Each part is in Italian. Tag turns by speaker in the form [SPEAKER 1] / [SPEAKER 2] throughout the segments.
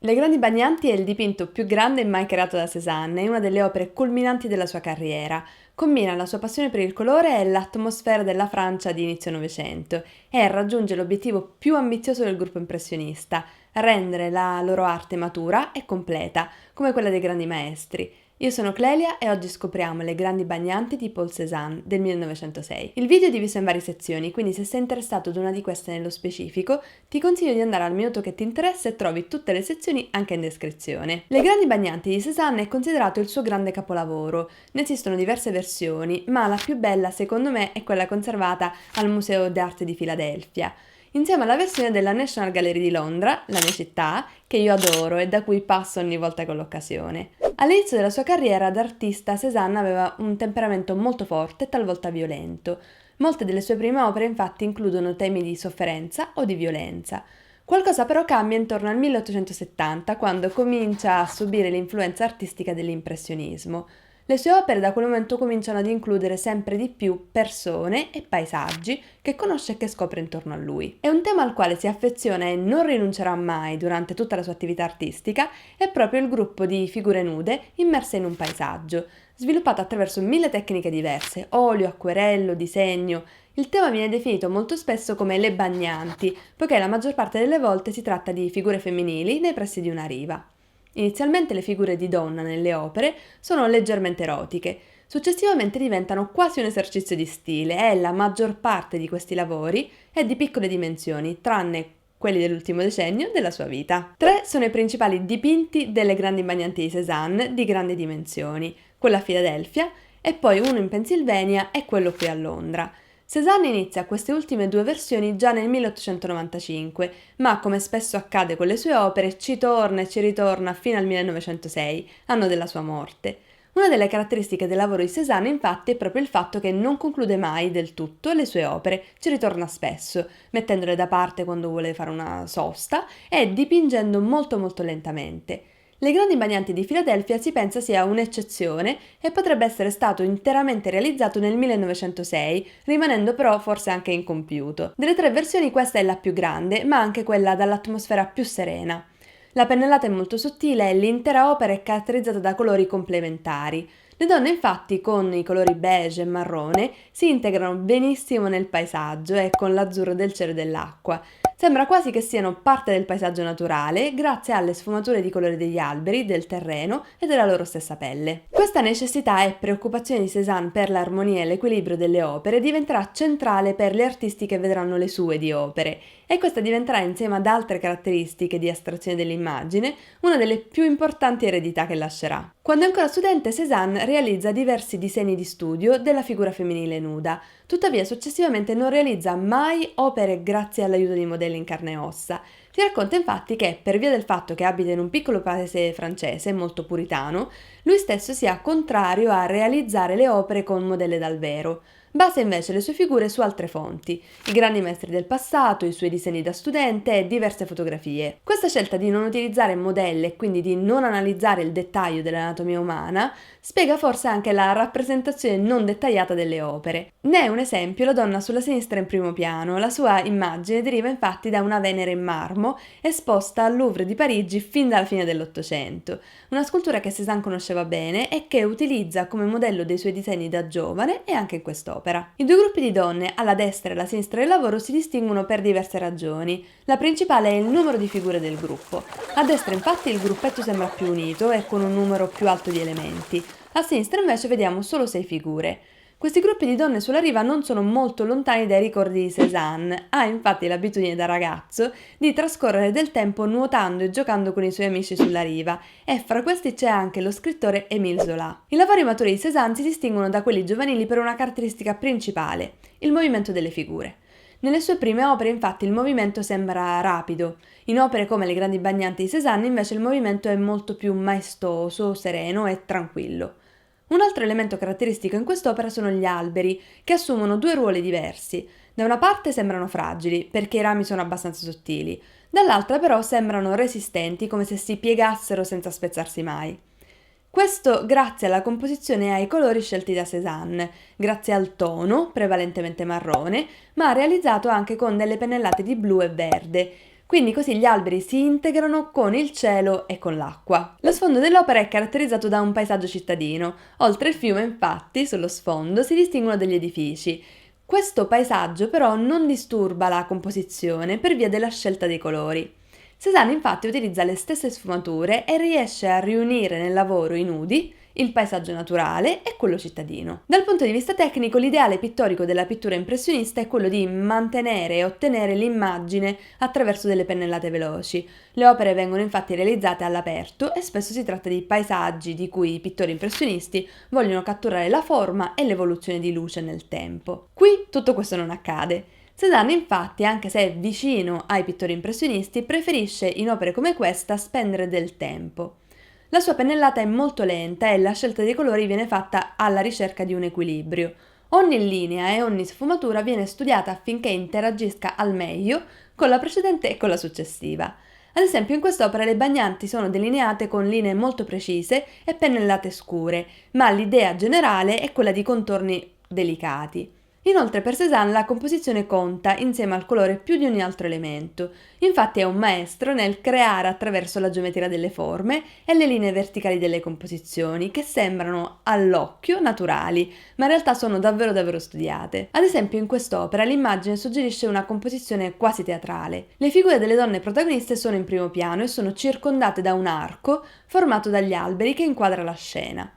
[SPEAKER 1] Le grandi bagnanti è il dipinto più grande mai creato da Cézanne e una delle opere culminanti della sua carriera. Combina la sua passione per il colore e l'atmosfera della Francia di inizio Novecento e raggiunge l'obiettivo più ambizioso del gruppo impressionista, rendere la loro arte matura e completa, come quella dei grandi maestri. Io sono Clelia e oggi scopriamo Le grandi bagnanti di Paul Cézanne del 1906. Il video è diviso in varie sezioni, quindi se sei interessato ad una di queste nello specifico, ti consiglio di andare al minuto che ti interessa e trovi tutte le sezioni anche in descrizione. Le grandi bagnanti di Cézanne è considerato il suo grande capolavoro. Ne esistono diverse versioni, ma la più bella secondo me è quella conservata al Museo d'Arte di Filadelfia, insieme alla versione della National Gallery di Londra, la mia città, che io adoro e da cui passo ogni volta con l'occasione. All'inizio della sua carriera d'artista, Cézanne aveva un temperamento molto forte e talvolta violento. Molte delle sue prime opere infatti includono temi di sofferenza o di violenza. Qualcosa però cambia intorno al 1870, quando comincia a subire l'influenza artistica dell'impressionismo. Le sue opere da quel momento cominciano ad includere sempre di più persone e paesaggi che conosce e che scopre intorno a lui. È un tema al quale si affeziona e non rinuncerà mai durante tutta la sua attività artistica, è proprio il gruppo di figure nude immerse in un paesaggio, sviluppato attraverso 1000 tecniche diverse: olio, acquerello, disegno. Il tema viene definito molto spesso come le bagnanti, poiché la maggior parte delle volte si tratta di figure femminili nei pressi di una riva. Inizialmente le figure di donna nelle opere sono leggermente erotiche, successivamente diventano quasi un esercizio di stile e la maggior parte di questi lavori è di piccole dimensioni, tranne quelli dell'ultimo decennio della sua vita. Tre sono i principali dipinti delle grandi bagnanti di Cézanne di grandi dimensioni, quello a Filadelfia e poi uno in Pennsylvania e quello qui a Londra. Cézanne inizia queste ultime due versioni già nel 1895, ma come spesso accade con le sue opere ci torna e ci ritorna fino al 1906, anno della sua morte. Una delle caratteristiche del lavoro di Cézanne infatti è proprio il fatto che non conclude mai del tutto le sue opere, ci ritorna spesso, mettendole da parte quando vuole fare una sosta e dipingendo molto lentamente. Le grandi bagnanti di Filadelfia si pensa sia un'eccezione e potrebbe essere stato interamente realizzato nel 1906, rimanendo però forse anche incompiuto. Delle tre versioni questa è la più grande, ma anche quella dall'atmosfera più serena. La pennellata è molto sottile e l'intera opera è caratterizzata da colori complementari. Le donne infatti con i colori beige e marrone si integrano benissimo nel paesaggio e con l'azzurro del cielo e dell'acqua. Sembra quasi che siano parte del paesaggio naturale grazie alle sfumature di colore degli alberi, del terreno e della loro stessa pelle. Questa necessità e preoccupazione di Cézanne per l'armonia e l'equilibrio delle opere diventerà centrale per gli artisti che vedranno le sue di opere e questa diventerà insieme ad altre caratteristiche di astrazione dell'immagine una delle più importanti eredità che lascerà. Quando è ancora studente, Cézanne realizza diversi disegni di studio della figura femminile nuda, tuttavia successivamente non realizza mai opere grazie all'aiuto di modelli in carne e ossa. Si racconta infatti che, per via del fatto che abita in un piccolo paese francese molto puritano, lui stesso sia contrario a realizzare le opere con modelle dal vero. Basa invece le sue figure su altre fonti, i grandi maestri del passato, i suoi disegni da studente e diverse fotografie. Questa scelta di non utilizzare modelle e quindi di non analizzare il dettaglio dell'anatomia umana spiega forse anche la rappresentazione non dettagliata delle opere. Ne è un esempio la donna sulla sinistra in primo piano. La sua immagine deriva infatti da una Venere in marmo esposta al Louvre di Parigi fin dalla fine dell'Ottocento, una scultura che Cézanne conosceva bene e che utilizza come modello dei suoi disegni da giovane e anche in quest'opera. I due gruppi di donne, alla destra e alla sinistra del lavoro, si distinguono per diverse ragioni. La principale è il numero di figure del gruppo. A destra infatti il gruppetto sembra più unito e con un numero più alto di elementi. A sinistra invece vediamo solo 6 figure. Questi gruppi di donne sulla riva non sono molto lontani dai ricordi di Cézanne. Ha infatti l'abitudine da ragazzo di trascorrere del tempo nuotando e giocando con i suoi amici sulla riva e fra questi c'è anche lo scrittore Émile Zola. I lavori maturi di Cézanne si distinguono da quelli giovanili per una caratteristica principale, il movimento delle figure. Nelle sue prime opere infatti il movimento sembra rapido. In opere come Le grandi bagnanti di Cézanne invece il movimento è molto più maestoso, sereno e tranquillo. Un altro elemento caratteristico in quest'opera sono gli alberi, che assumono due ruoli diversi. Da una parte sembrano fragili, perché i rami sono abbastanza sottili, dall'altra però sembrano resistenti, come se si piegassero senza spezzarsi mai. Questo grazie alla composizione e ai colori scelti da Cézanne, grazie al tono, prevalentemente marrone, ma realizzato anche con delle pennellate di blu e verde. quindi così gli alberi si integrano con il cielo e con l'acqua. Lo sfondo dell'opera è caratterizzato da un paesaggio cittadino. Oltre il fiume, infatti, sullo sfondo si distinguono degli edifici. Questo paesaggio però non disturba la composizione per via della scelta dei colori. Cézanne infatti utilizza le stesse sfumature e riesce a riunire nel lavoro i nudi, il paesaggio naturale e quello cittadino. Dal punto di vista tecnico, l'ideale pittorico della pittura impressionista è quello di mantenere e ottenere l'immagine attraverso delle pennellate veloci. Le opere vengono infatti realizzate all'aperto e spesso si tratta di paesaggi di cui i pittori impressionisti vogliono catturare la forma e l'evoluzione di luce nel tempo. Qui tutto questo non accade. Cézanne infatti, anche se è vicino ai pittori impressionisti, preferisce in opere come questa spendere del tempo. La sua pennellata è molto lenta e la scelta dei colori viene fatta alla ricerca di un equilibrio. Ogni linea e ogni sfumatura viene studiata affinché interagisca al meglio con la precedente e con la successiva. Ad esempio in quest'opera le bagnanti sono delineate con linee molto precise e pennellate scure, ma l'idea generale è quella di contorni delicati. Inoltre per Cézanne la composizione conta insieme al colore più di ogni altro elemento. Infatti è un maestro nel creare attraverso la geometria delle forme e le linee verticali delle composizioni che sembrano all'occhio naturali, ma in realtà sono davvero studiate. Ad esempio in quest'opera l'immagine suggerisce una composizione quasi teatrale. Le figure delle donne protagoniste sono in primo piano e sono circondate da un arco formato dagli alberi che inquadra la scena.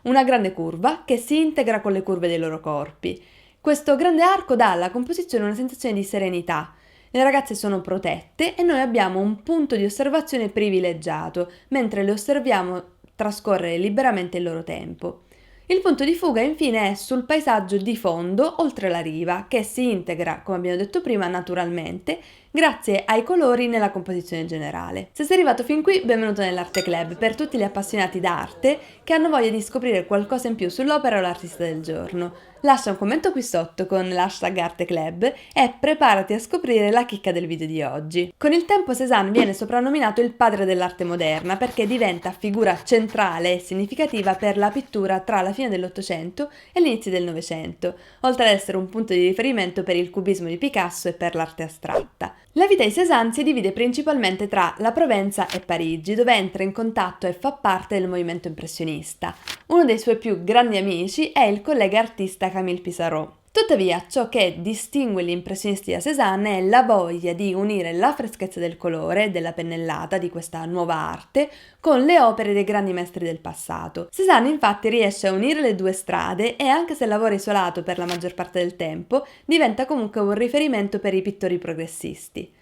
[SPEAKER 1] Una grande curva che si integra con le curve dei loro corpi. Questo grande arco dà alla composizione una sensazione di serenità. Le ragazze sono protette e noi abbiamo un punto di osservazione privilegiato, mentre le osserviamo trascorrere liberamente il loro tempo. Il punto di fuga infine è sul paesaggio di fondo oltre la riva, che si integra, come abbiamo detto prima, naturalmente, grazie ai colori nella composizione generale. Se sei arrivato fin qui, benvenuto nell'Arte Club, per tutti gli appassionati d'arte che hanno voglia di scoprire qualcosa in più sull'opera o l'artista del giorno. Lascia un commento qui sotto con l'hashtag Arte Club e preparati a scoprire la chicca del video di oggi. Con il tempo Cézanne viene soprannominato il padre dell'arte moderna perché diventa figura centrale e significativa per la pittura tra la fine dell'Ottocento e l'inizio del Novecento, oltre ad essere un punto di riferimento per il cubismo di Picasso e per l'arte astratta. La vita di Cézanne si divide principalmente tra la Provenza e Parigi, dove entra in contatto e fa parte del movimento impressionista. Uno dei suoi più grandi amici è il collega artista Camille Pissarro. Tuttavia, ciò che distingue gli impressionisti da Cézanne è la voglia di unire la freschezza del colore, della pennellata, di questa nuova arte, con le opere dei grandi maestri del passato. Cézanne infatti riesce a unire le due strade e anche se lavora isolato per la maggior parte del tempo, diventa comunque un riferimento per i pittori progressisti.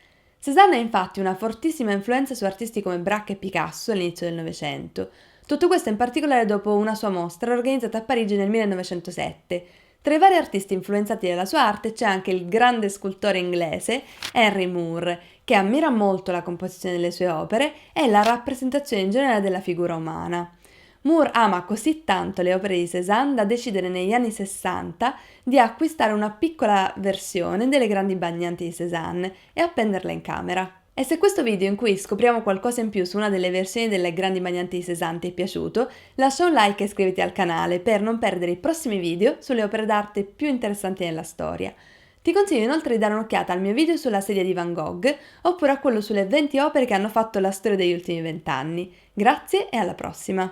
[SPEAKER 1] Cézanne ha infatti una fortissima influenza su artisti come Braque e Picasso all'inizio del Novecento. Tutto questo in particolare dopo una sua mostra organizzata a Parigi nel 1907. Tra i vari artisti influenzati dalla sua arte c'è anche il grande scultore inglese Henry Moore, che ammira molto la composizione delle sue opere e la rappresentazione in generale della figura umana. Moore ama così tanto le opere di Cézanne da decidere negli anni 60 di acquistare una piccola versione delle grandi bagnanti di Cézanne e appenderla in camera. E se questo video in cui scopriamo qualcosa in più su una delle versioni delle grandi bagnanti di Cézanne ti è piaciuto, lascia un like e iscriviti al canale per non perdere i prossimi video sulle opere d'arte più interessanti nella storia. Ti consiglio inoltre di dare un'occhiata al mio video sulla sedia di Van Gogh oppure a quello sulle 20 opere che hanno fatto la storia degli ultimi 20 anni. Grazie e alla prossima!